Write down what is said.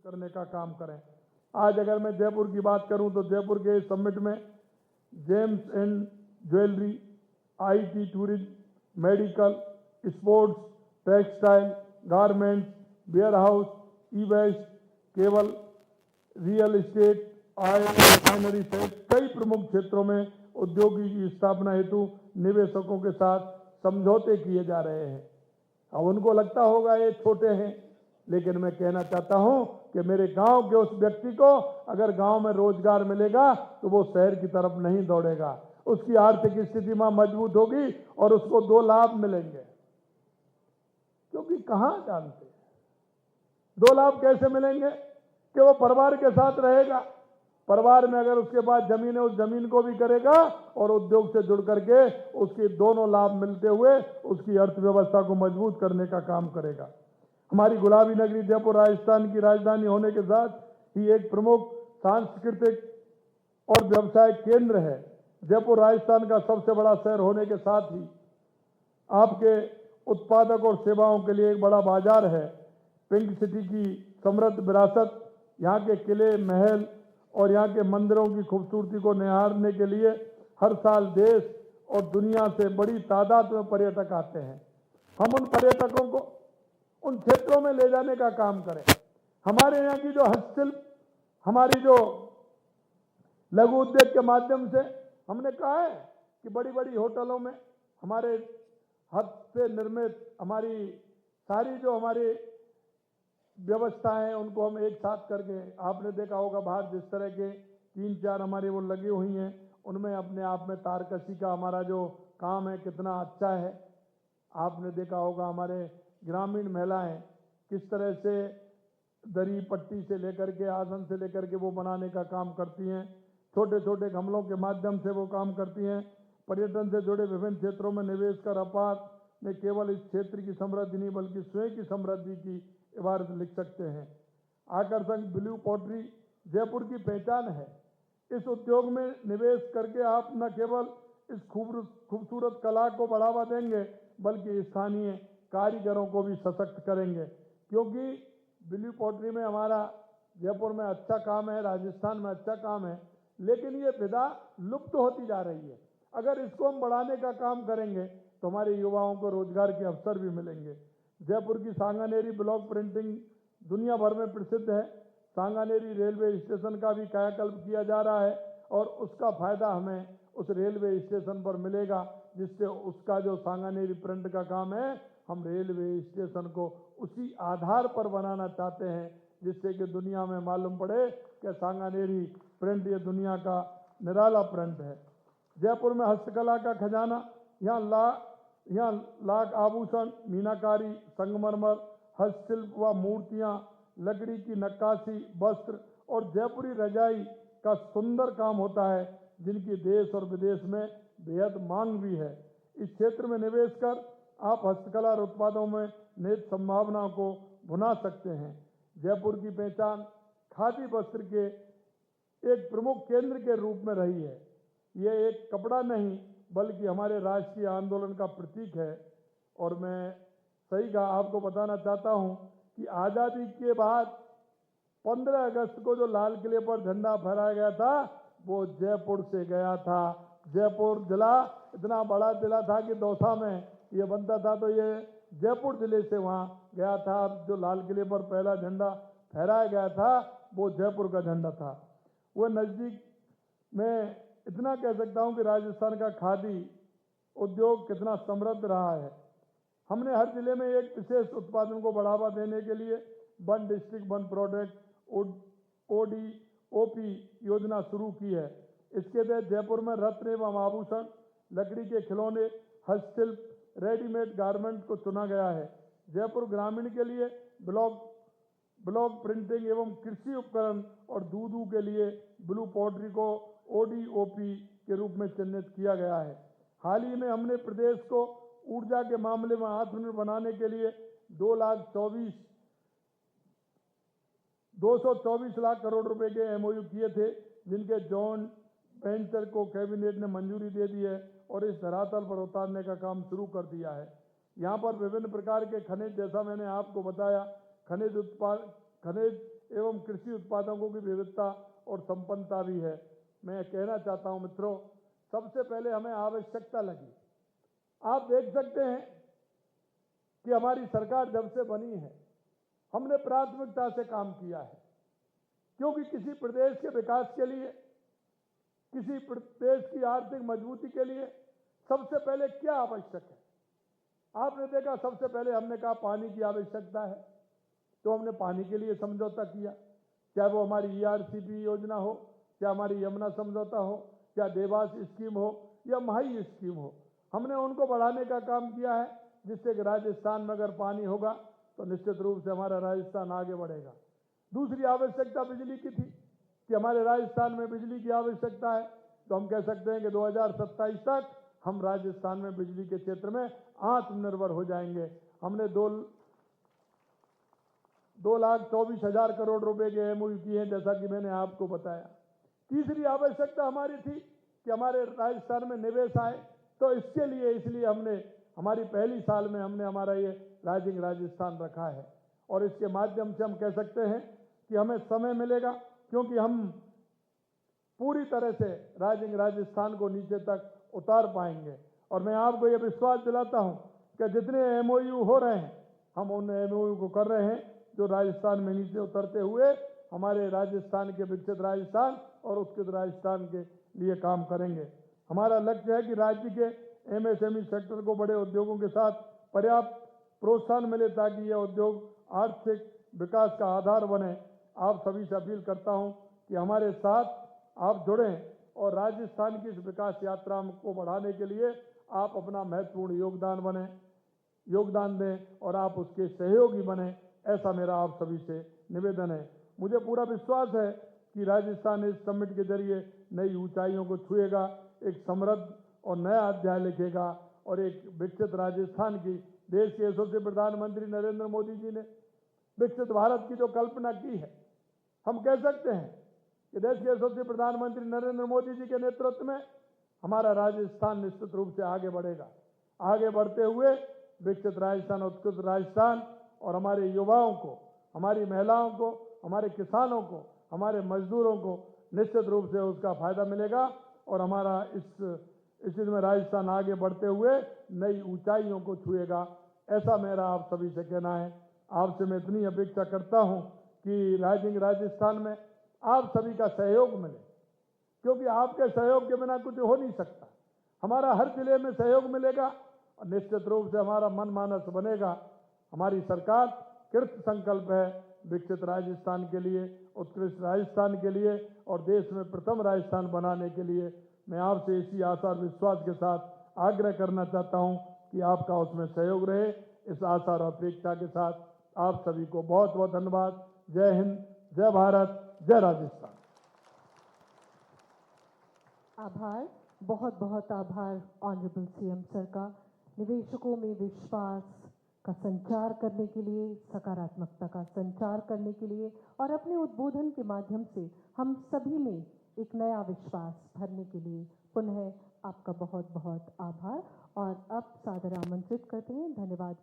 करने का काम करें। आज अगर मैं जयपुर की बात करूं तो जयपुर के इस समिट में gems and jewellery, IT, tourism, medical, sports, textile, garments, warehouse, e waste, cable, real estate, oil, refinery सहित कई प्रमुख क्षेत्रों में उद्योगों की स्थापना हेतु निवेशकों के साथ समझौते किए जा रहे हैं। अब उनको लगता होगा ये छोटे हैं, लेकिन मैं कहना चाहता हूं कि मेरे गांव के उस व्यक्ति को अगर गांव में रोजगार मिलेगा तो वो शहर की तरफ नहीं दौड़ेगा, उसकी आर्थिक स्थिति में मजबूत होगी और उसको 2 लाभ मिलेंगे। क्योंकि कहां जानते हैं 2 लाभ कैसे मिलेंगे कि वो परिवार के साथ रहेगा, परिवार में अगर उसके पास जमीन है उस जमीन को भी करेगा और उद्योग से जुड़ करके उसके दोनों लाभ मिलते हुए उसकी अर्थव्यवस्था को मजबूत करने का काम करेगा। हमारी गुलाबी नगरी जयपुर राजस्थान की राजधानी होने के साथ ही एक प्रमुख सांस्कृतिक और व्यवसायिक केंद्र है। जयपुर राजस्थान का सबसे बड़ा शहर होने के साथ ही आपके उत्पादक और सेवाओं के लिए एक बड़ा बाजार है। पिंक सिटी की समृद्ध विरासत, यहाँ के किले, महल और यहाँ के मंदिरों की खूबसूरती को निहारने के लिए हर साल देश और दुनिया से बड़ी तादाद में पर्यटक आते हैं। हम उन पर्यटकों को उन क्षेत्रों में ले जाने का काम करें। हमारे यहाँ की जो हस्तशिल्प, हमारी जो लघु उद्योग के माध्यम से हमने कहा है कि बड़ी बड़ी होटलों में हमारे हाथ से निर्मित हमारी सारी जो हमारी व्यवस्थाएं हैं उनको हम एक साथ करके, आपने देखा होगा बाहर जिस तरह के 3-4 हमारी वो लगी हुई हैं, उनमें अपने आप में तारकशी का हमारा जो काम है कितना अच्छा है। आपने देखा होगा हमारे ग्रामीण महिलाएं किस तरह से दरी पट्टी से लेकर के आसन से लेकर के वो बनाने का काम करती हैं, छोटे छोटे गमलों के माध्यम से वो काम करती हैं। पर्यटन से जुड़े विभिन्न क्षेत्रों में निवेश कर अपार ने केवल इस क्षेत्र की समृद्धि नहीं बल्कि स्वयं की समृद्धि की इबारत लिख सकते हैं। आकर्षक ब्लू पॉटरी जयपुर की पहचान है। इस उद्योग में निवेश करके आप न केवल इस खूबसूरत कला को बढ़ावा देंगे बल्कि स्थानीय कारीगरों को भी सशक्त करेंगे, क्योंकि ब्लू पॉटरी में हमारा जयपुर में अच्छा काम है, राजस्थान में अच्छा काम है, लेकिन ये विधा लुप्त होती जा रही है। अगर इसको हम बढ़ाने का काम करेंगे तो हमारे युवाओं को रोजगार के अवसर भी मिलेंगे। जयपुर की सांगानेरी ब्लॉक प्रिंटिंग दुनिया भर में प्रसिद्ध है। सांगानेरी रेलवे स्टेशन का भी कायाकल्प किया जा रहा है और उसका फायदा हमें उस रेलवे स्टेशन पर मिलेगा, जिससे उसका जो सांगानेरी प्रिंट का काम है हम रेलवे स्टेशन को उसी आधार पर बनाना चाहते हैं, जिससे कि दुनिया में मालूम पड़े कि सांगानेरी प्रिंट ये दुनिया का निराला प्रिंट है। जयपुर में हस्तकला का खजाना, यहाँ लाख आभूषण, मीनाकारी, संगमरमर, हस्तशिल्प व मूर्तियाँ, लकड़ी की नक्काशी, वस्त्र और जयपुरी रजाई का सुंदर काम होता है, जिनकी देश और विदेश में बेहद मांग भी है। इस क्षेत्र में निवेश कर आप हस्तकला और उत्पादों में निहित संभावनाओं को भुना सकते हैं। जयपुर की पहचान खादी वस्त्र के एक प्रमुख केंद्र के रूप में रही है। ये एक कपड़ा नहीं बल्कि हमारे राष्ट्रीय आंदोलन का प्रतीक है। और मैं सही कहा आपको बताना चाहता हूं कि आज़ादी के बाद 15 अगस्त को जो लाल किले पर झंडा फहराया गया था वो जयपुर से गया था। जयपुर जिला इतना बड़ा जिला था कि दौसा में ये बनता था तो ये जयपुर जिले से वहाँ गया था। जो लाल किले पर पहला झंडा फहराया गया था वो जयपुर का झंडा था। वो नज़दीक में इतना कह सकता हूँ कि राजस्थान का खादी उद्योग कितना समृद्ध रहा है। हमने हर जिले में एक विशेष उत्पादन को बढ़ावा देने के लिए one district one product ODOP योजना शुरू की है। इसके तहत जयपुर में रत्न एवं आभूषण, लकड़ी के खिलौने, हस्तशिल्प, रेडीमेड गारमेंट को चुना गया है। जयपुर ग्रामीण के लिए ब्लॉक प्रिंटिंग एवं कृषि उपकरण और दूध के लिए ब्लू पॉटरी को ODOP के रूप में चिन्हित किया गया है। हाल ही में हमने प्रदेश को ऊर्जा के मामले में आत्मनिर्भर बनाने के लिए 224 लाख करोड़ रुपए के MOU किए थे, जिनके जॉइंट वेंचर को कैबिनेट ने मंजूरी दे दी है और इस धरातल पर उतारने का काम शुरू कर दिया है। यहाँ पर विभिन्न प्रकार के खनिज, जैसा मैंने आपको बताया, खनिज एवं कृषि उत्पादों की विविधता और संपन्नता भी है। मैं कहना चाहता हूं मित्रों, सबसे पहले हमें आवश्यकता लगी। आप देख सकते हैं कि हमारी सरकार जब से बनी है, हमने प्राथमिकता से काम किया है, क्योंकि किसी प्रदेश के विकास के लिए, किसी प्रदेश की आर्थिक मजबूती के लिए सबसे पहले क्या आवश्यक है? आपने देखा, सबसे पहले हमने कहा पानी की आवश्यकता है, तो हमने पानी के लिए समझौता किया, चाहे वो हमारी ERCP योजना हो, चाहे हमारी यमुना समझौता हो, चाहे देवास स्कीम हो या महाई स्कीम हो, हमने उनको बढ़ाने का काम किया है, जिससे कि राजस्थान में अगर पानी होगा तो निश्चित रूप से हमारा राजस्थान आगे बढ़ेगा। दूसरी आवश्यकता बिजली की थी कि हमारे राजस्थान में बिजली की आवश्यकता है, तो हम कह सकते हैं कि 2027 तक हम राजस्थान में बिजली के क्षेत्र में आत्मनिर्भर हो जाएंगे। हमने 2,24,000 करोड़ रुपए के MOU किए हैं, जैसा कि मैंने आपको बताया। तीसरी आवश्यकता हमारी थी कि हमारे राजस्थान में निवेश आए, तो इसलिए हमने हमारी पहली साल में हमने हमारा ये राइजिंग राजस्थान रखा है, और इसके माध्यम से हम कह सकते हैं कि हमें समय मिलेगा, क्योंकि हम पूरी तरह से राइजिंग राजस्थान को नीचे तक उतार पाएंगे। और मैं आपको ये विश्वास दिलाता हूं कि जितने MOU हो रहे हैं, हम उन MOU को कर रहे हैं जो राजस्थान में नीचे उतरते हुए हमारे राजस्थान के विकसित राजस्थान और उत्कृष्ट राजस्थान के लिए काम करेंगे। हमारा लक्ष्य है कि राज्य के MSME सेक्टर को बड़े उद्योगों के साथ पर्याप्त प्रोत्साहन मिले, ताकि यह उद्योग आर्थिक विकास का आधार बने। आप सभी से अपील करता हूं कि हमारे साथ आप जुड़ें और राजस्थान की इस विकास यात्रा को बढ़ाने के लिए आप अपना महत्वपूर्ण योगदान दें और आप उसके सहयोगी बने, ऐसा मेरा आप सभी से निवेदन है। मुझे पूरा विश्वास है कि राजस्थान इस समिट के जरिए नई ऊंचाइयों को छुएगा, एक समृद्ध और नया अध्याय लिखेगा और एक विकसित राजस्थान की, देश के यशस्वी प्रधानमंत्री नरेंद्र मोदी जी ने विकसित भारत की जो कल्पना की है, हम कह सकते हैं कि देश के यशस्वी प्रधानमंत्री नरेंद्र मोदी जी के नेतृत्व में हमारा राजस्थान निश्चित रूप से आगे बढ़ेगा। आगे बढ़ते हुए विकसित राजस्थान, उत्कृष्ट राजस्थान और हमारे युवाओं को, हमारी महिलाओं को, हमारे किसानों को, हमारे मजदूरों को निश्चित रूप से उसका फायदा मिलेगा और हमारा इस चीज में राजस्थान आगे बढ़ते हुए नई ऊंचाइयों को छुएगा, ऐसा मेरा आप सभी से कहना है। आपसे मैं इतनी अपेक्षा करता हूं कि राइजिंग राजस्थान में आप सभी का सहयोग मिले, क्योंकि आपके सहयोग के बिना कुछ हो नहीं सकता। हमारा हर जिले में सहयोग मिलेगा और निश्चित रूप से हमारा मन मानस बनेगा। हमारी सरकार कृत संकल्प है विकसित राजस्थान के लिए, उत्कृष्ट राजस्थान के लिए और देश में प्रथम राजस्थान बनाने के लिए। मैं आपसे इसी आशा और विश्वास के साथ आग्रह करना चाहता हूं कि आपका उसमें सहयोग रहे। इस आशा और अपेक्षा के साथ आप सभी को बहुत बहुत धन्यवाद। जय हिंद, जय भारत, जय राजस्थान। आभार, बहुत बहुत आभार ऑनरेबल CM सर का निवेशकों में विश्वास का संचार करने के लिए, सकारात्मकता का संचार करने के लिए और अपने उद्बोधन के माध्यम से हम सभी में एक नया विश्वास भरने के लिए पुनः आपका बहुत बहुत आभार। और अब सादर आमंत्रित करते हैं धन्यवाद।